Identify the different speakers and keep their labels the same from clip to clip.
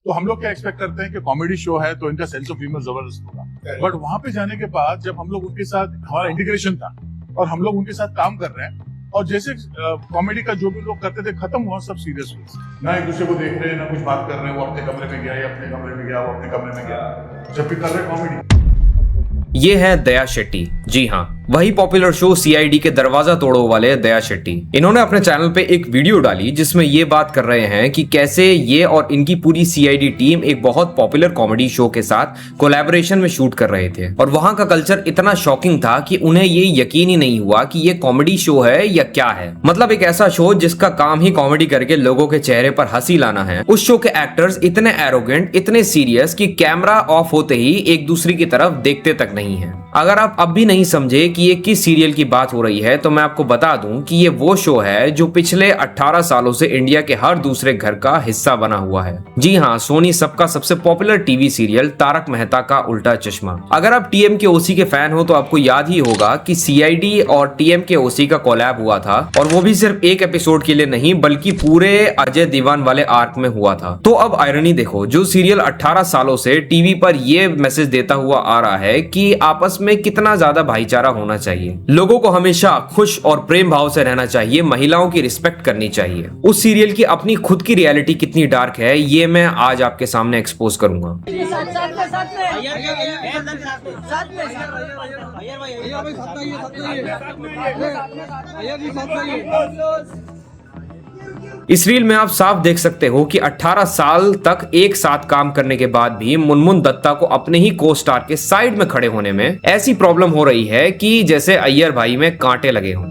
Speaker 1: तो हम लोग क्या एक्सपेक्ट करते हैं कि कॉमेडी शो है तो इनका सेंस ऑफ ह्यूमर जबरदस्त होगा, बट वहां पे जाने के बाद जब हम लोग उनके साथ हमारा इंटीग्रेशन था और हम लोग उनके साथ काम कर रहे हैं और जैसे कॉमेडी का जो भी लोग करते थे खत्म हुआ, सब सीरियस हुआ, ना एक दूसरे को देख रहे हैं ना कुछ बात कर रहे हैं, वो अपने कमरे में गया, ये अपने कमरे में गया, वो अपने कमरे में गया, जब भी कर रहे कॉमेडी।
Speaker 2: ये है दया शेट्टी। जी हाँ, वही पॉपुलर शो सीआईडी के दरवाजा तोड़ो वाले दया शेट्टी। इन्होंने अपने चैनल पे एक वीडियो डाली जिसमें ये बात कर रहे हैं कि कैसे ये और इनकी पूरी सीआईडी टीम एक बहुत पॉपुलर कॉमेडी शो के साथ कोलैबोरेशन में शूट कर रहे थे और वहां का कल्चर इतना शॉकिंग था कि उन्हें ये यकीन ही नहीं हुआ कि ये कॉमेडी शो है या क्या है। मतलब एक ऐसा शो जिसका काम ही कॉमेडी करके लोगों के चेहरे पर हंसी लाना है। उस शो के एक्टर्स इतने एरोगेंट, इतने सीरियस कि कैमरा ऑफ होते ही एक दूसरे की तरफ देखते तक नहीं है। अगर आप अब भी नहीं समझे कि ये किस सीरियल की बात हो रही है तो मैं आपको बता दूं कि ये वो शो है जो पिछले 18 सालों से इंडिया के हर दूसरे घर का हिस्सा बना हुआ है। जी हाँ, सोनी सबका सबसे popular TV serial Taarak Mehta Ka Ooltah चश्मा। अगर आप टीएमकेओसी के फैन हो तो आपको याद ही होगा कि सीआईडी और टीएमकेओसी का कोलैब हुआ था और वो भी सिर्फ एक एपिसोड के लिए नहीं बल्कि पूरे अजय दीवान वाले आर्क में हुआ था। तो अब आयरनी देखो, जो सीरियल 18 सालों से टीवी पर ये मैसेज देता हुआ आ रहा है कि आपस में कितना ज्यादा भाईचारा होना चाहिए, लोगों को हमेशा खुश और प्रेम भाव से रहना चाहिए, महिलाओं की रिस्पेक्ट करनी चाहिए। उस सीरियल की अपनी खुद की रियलिटी कितनी डार्क है ये मैं आज आपके सामने एक्सपोज करूंगा। इस रील में आप साफ देख सकते हो कि 18 साल तक एक साथ काम करने के बाद भी मुनमुन दत्ता को अपने ही को स्टार के साइड में खड़े होने में ऐसी प्रॉब्लम हो रही है कि जैसे अय्यर भाई में कांटे लगे हों।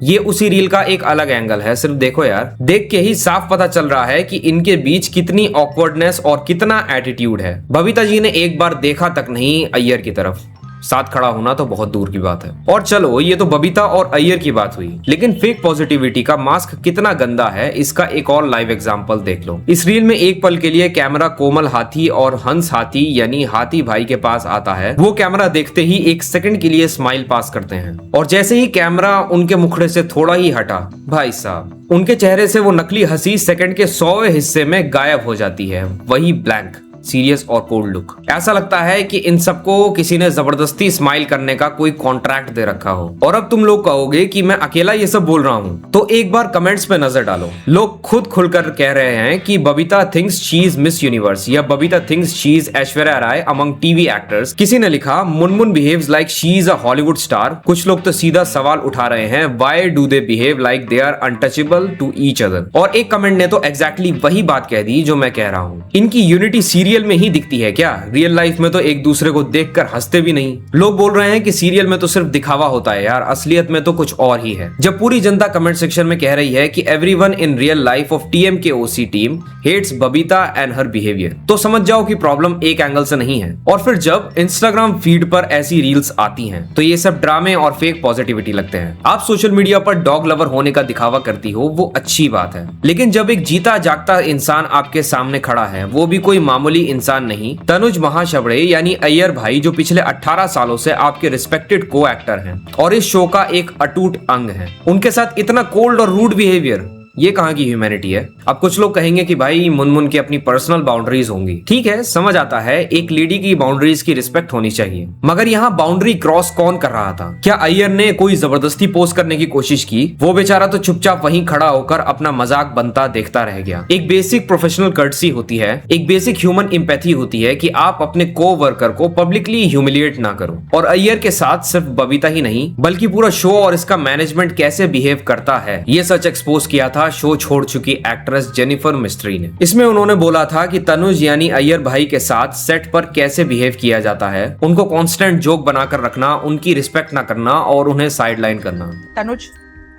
Speaker 2: ये उसी रील का एक अलग एंगल है, सिर्फ देखो यार, देख के ही साफ पता चल रहा है कि इनके बीच कितनी ऑकवर्डनेस और कितना एटीट्यूड है। बबीता जी ने एक बार देखा तक नहीं अय्यर की तरफ, साथ खड़ा होना तो बहुत दूर की बात है। और चलो ये तो बबीता और अय्यर की बात हुई, लेकिन फेक पॉजिटिविटी का मास्क कितना गंदा है इसका एक और लाइव एग्जांपल देख लो। इस रील में एक पल के लिए कैमरा कोमल हाथी और हंस हाथी यानी हाथी भाई के पास आता है। वो कैमरा देखते ही एक सेकंड के लिए स्माइल पास करते हैं और जैसे ही कैमरा उनके मुखड़े से थोड़ा ही हटा, भाई साहब उनके चेहरे से वो नकली हंसी सेकंड के 100वें हिस्से में गायब हो जाती है। वही ब्लैंक, सीरियस और कोल्ड लुक। ऐसा लगता है कि इन सबको किसी ने जबरदस्ती स्माइल करने का कोई कॉन्ट्रैक्ट दे रखा हो। और अब तुम लोग कहोगे कि मैं अकेला ये सब बोल रहा हूँ, तो एक बार कमेंट्स पे नजर डालो। लोग खुद खुलकर कह रहे हैं कि Babita thinks she is Miss Universe या Babita thinks she is Aishwarya Rai among TV actors. किसी ने लिखा Munmun behaves like she is a Hollywood star. कुछ लोग तो सीधा सवाल उठा रहे हैं, why do they behave like they are untouchable to each other. और एक कमेंट ने तो एग्जैक्टली वही बात कह दी जो मैं कह रहा हूँ। इनकी यूनिटी सीरियल में ही दिखती है क्या? रियल लाइफ में तो एक दूसरे को देखकर हंसते भी नहीं। लोग बोल रहे हैं कि सीरियल में तो सिर्फ दिखावा होता है यार, असलियत में तो कुछ और ही है। जब पूरी जनता कमेंट सेक्शन में कह रही है कि everyone in real life of TMKOC team hates Babita and her behaviour, तो समझ जाओ कि प्रॉब्लम एक एंगल से नहीं है। और फिर जब इंस्टाग्राम फीड पर ऐसी रील्स आती हैं तो ये सब ड्रामे और फेक पॉजिटिविटी लगते हैं। आप सोशल मीडिया पर डॉग लवर होने का दिखावा करती हो, वो अच्छी बात है, लेकिन जब एक जीता जागता इंसान आपके सामने खड़ा है, वो भी कोई मामूली इंसान नहीं, तनुज महाशबड़े यानी अय्यर भाई, जो पिछले 18 सालों से आपके रिस्पेक्टेड को एक्टर हैं और इस शो का एक अटूट अंग है, उनके साथ इतना कोल्ड और रूड बिहेवियर, ये कहाँ की ह्यूमैनिटी है? अब कुछ लोग कहेंगे कि भाई मुनमुन की अपनी पर्सनल बाउंड्रीज होंगी। ठीक है, समझ आता है, एक लेडी की बाउंड्रीज की रिस्पेक्ट होनी चाहिए, मगर यहाँ बाउंड्री क्रॉस कौन कर रहा था? क्या अय्यर ने कोई जबरदस्ती पोस्ट करने की कोशिश की? वो बेचारा तो चुपचाप वहीं खड़ा होकर अपना मजाक बनता देखता रह गया। एक बेसिक प्रोफेशनल कर्टसी होती है, एक बेसिक ह्यूमन एम्पैथी होती है कि आप अपने को वर्कर को पब्लिकली ह्यूमिलिएट ना करो। और अय्यर के साथ सिर्फ बबीता ही नहीं बल्कि पूरा शो और इसका मैनेजमेंट कैसे बिहेव करता है, ये सच एक्सपोज किया था शो छोड़ चुकी एक्ट्रेस जेनिफर मिस्ट्री ने। इसमें उन्होंने बोला था कि तनुज यानी अय्यर भाई के साथ सेट पर कैसे बिहेव किया जाता है, उनको कांस्टेंट जोक बनाकर रखना, उनकी रिस्पेक्ट ना करना और उन्हें साइडलाइन करना।
Speaker 3: Tanuj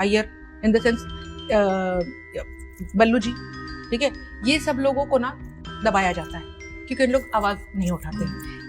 Speaker 3: Iyer in the sense Ballu ji, ठीक है, ये सब लोगों को ना दबाया जाता है क्योंकि इन लोग आवाज नहीं उठाते।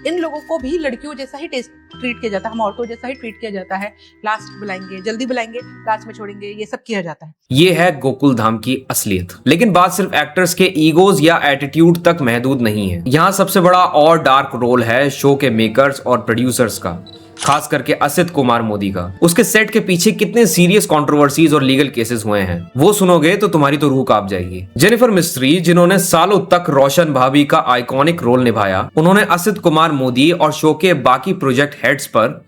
Speaker 3: इन लोगों को भी लड़कियों जैसा ही ट्रीट किया जाता है, हम औरतों जैसा ही ट्रीट किया जाता है। लास्ट बुलाएंगे, जल्दी बुलाएंगे, लास्ट में छोड़ेंगे, ये सब किया जाता है।
Speaker 2: ये है गोकुल धाम की असलियत। लेकिन बात सिर्फ एक्टर्स के ईगोज या एटीट्यूड तक महदूद नहीं है। यहाँ सबसे बड़ा और डार्क रोल है शो के मेकर्स और प्रोड्यूसर्स का। खास करके असित कुमार मोदी का। उसके सेट के पीछे कितने सीरियस कंट्रोवर्सीज और लीगल केसेस हुए हैं वो सुनोगे तो तुम्हारी तो रूह कांप जाएगी। जेनिफर मिस्त्री, जिन्होंने सालों तक रोशन भाभी का आइकॉनिक रोल निभाया, उन्होंने असित कुमार मोदी और शो के बाकी प्रोजेक्ट हेड्स पर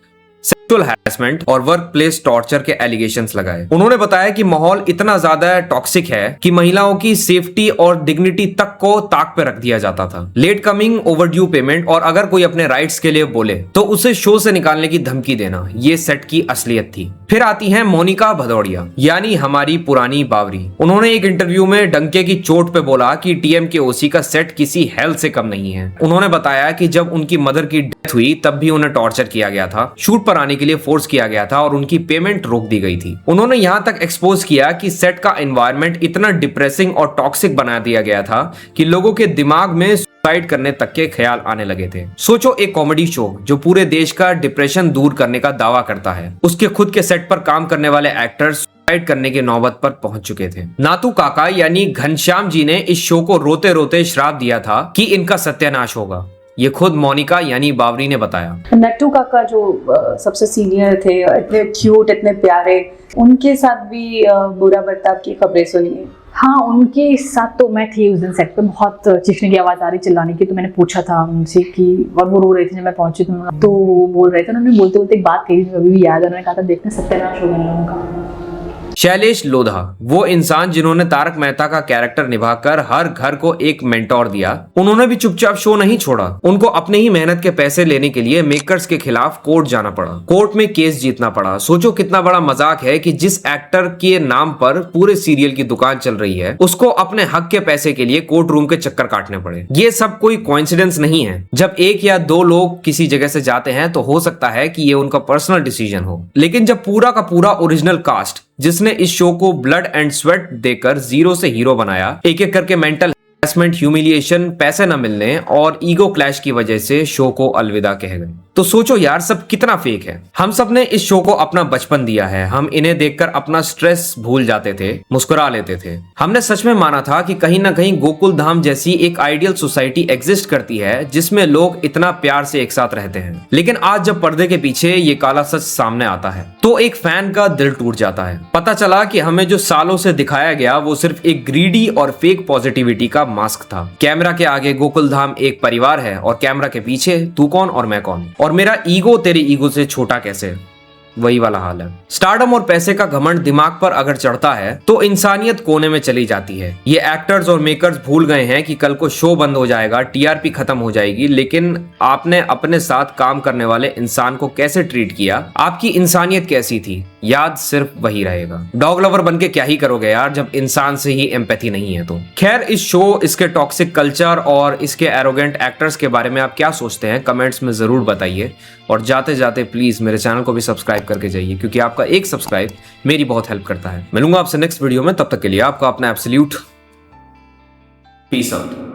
Speaker 2: सेक्सुअल हैरेसमेंट और वर्क प्लेस टॉर्चर के एलिगेशंस लगाए। उन्होंने बताया कि माहौल इतना ज्यादा टॉक्सिक है कि महिलाओं की सेफ्टी और डिग्निटी तक को ताक पे रख दिया जाता था। लेट कमिंग, ओवरड्यू पेमेंट और अगर कोई अपने राइट्स के लिए बोले तो उसे शो से निकालने की धमकी देना, ये सेट की असलियत थी। फिर आती है मोनिका भदौड़िया, यानी हमारी पुरानी बावरी। उन्होंने एक इंटरव्यू में डंके की चोट पे बोला कि TMKOC का सेट किसी हेल से कम नहीं है। उन्होंने बताया कि जब उनकी मदर की डेथ हुई तब भी उन्हें टॉर्चर किया गया था, शूट पर आने के लिए फोर्स किया गया था और उनकी पेमेंट रोक दी गई थी। उन्होंने यहां तक एक्सपोज किया कि सेट का एनवायरनमेंट इतना डिप्रेसिंग और टॉक्सिक बना दिया गया था कि लोगों के दिमाग में सुसाइड करने तक के ख्याल आने लगे थे। सोचो, एक कॉमेडी शो जो पूरे देश का डिप्रेशन दूर करने का दावा करता है, उसके खुद के सेट पर काम करने वाले एक्टर्स सुसाइड करने की नौबत पर पहुंच चुके थे। नातू काका यानी घनश्याम जी ने इस शो को रोते रोते श्राप दिया था कि इनका सत्यानाश होगा। ये खुद मोनिका यानी बावरी ने बताया।
Speaker 4: नट्टू काका जो सबसे सीनियर थे, इतने क्यूट, इतने प्यारे, उनके साथ भी बुरा बर्ताव की खबरें सुनी है।
Speaker 5: हाँ, उनके साथ तो मैं थी उस दिन सेट पे, बहुत चीखने की आवाज़ आ रही, चिल्लाने की। तो मैंने पूछा था उनसे कि, और वो रो रहे थे जब मैं पहुंची तो वो बोल रहे थे। उन्होंने बोलते बोलते एक बात कही, अभी भी याद है। उन्होंने कहा था देखना सत्यानाश हो गया उनका।
Speaker 2: शैलेश लोधा, वो इंसान जिन्होंने तारक मेहता का कैरेक्टर निभाकर हर घर को एक मेंटोर दिया, उन्होंने भी चुपचाप शो नहीं छोड़ा। उनको अपने ही मेहनत के पैसे लेने के लिए मेकर्स के खिलाफ कोर्ट जाना पड़ा, कोर्ट में केस जीतना पड़ा। सोचो कितना बड़ा मजाक है कि जिस एक्टर के नाम पर पूरे सीरियल की दुकान चल रही है, उसको अपने हक के पैसे के लिए कोर्ट रूम के चक्कर काटने पड़े। ये सब कोई कोइंसिडेंस नहीं है। जब एक या दो लोग किसी जगह से जाते हैं तो हो सकता है कि ये उनका पर्सनल डिसीजन हो, लेकिन जब पूरा का पूरा ओरिजिनल कास्ट जिसने इस शो को ब्लड एंड स्वेट देकर जीरो से हीरो बनाया, एक एक करके मेंटल हैरेसमेंट, ह्यूमिलिएशन, पैसे न मिलने और ईगो क्लैश की वजह से शो को अलविदा कह गए, तो सोचो यार सब कितना फेक है। हम सब ने इस शो को अपना बचपन दिया है। हम इन्हें देखकर अपना स्ट्रेस भूल जाते थे, मुस्कुरा लेते थे। हमने सच में माना था कि कहीं ना कहीं गोकुल धाम जैसी एक आइडियल सोसाइटी एग्जिस्ट करती है जिसमें लोग इतना प्यार से एक साथ रहते हैं। लेकिन आज जब पर्दे के पीछे ये काला सच सामने आता है तो एक फैन का दिल टूट जाता है। पता चला कि हमें जो सालों से दिखाया गया वो सिर्फ एक ग्रीडी और फेक पॉजिटिविटी का मास्क था। कैमरा के आगे गोकुल धाम एक परिवार है और कैमरा के पीछे तू कौन और मैं कौन, और मेरा ईगो तेरे ईगो से छोटा कैसे, वही वाला हाल है। स्टारडम और पैसे का घमंड दिमाग पर अगर चढ़ता है तो इंसानियत कोने में चली जाती है। ये एक्टर्स और मेकर्स भूल गए हैं कि कल को शो बंद हो जाएगा, TRP खत्म हो जाएगी, लेकिन आपने अपने साथ काम करने वाले इंसान को कैसे ट्रीट किया, आपकी इंसानियत कैसी थी, याद सिर्फ वही रहेगा। डॉग लवर बनके क्या ही करोगे यार जब इंसान से ही एम्पैथी नहीं है तो। खैर, इस शो, इसके टॉक्सिक कल्चर और इसके एरोगेंट एक्टर्स के बारे में आप क्या सोचते हैं कमेंट्स में जरूर बताइए, और जाते जाते प्लीज मेरे चैनल को भी सब्सक्राइब करके जाइए क्योंकि आपका एक सब्सक्राइब मेरी बहुत हेल्प करता है। मिलूंगा आपसे नेक्स्ट वीडियो में, तब तक के लिए आपका अपना एब्सोल्यूट पीस आउट।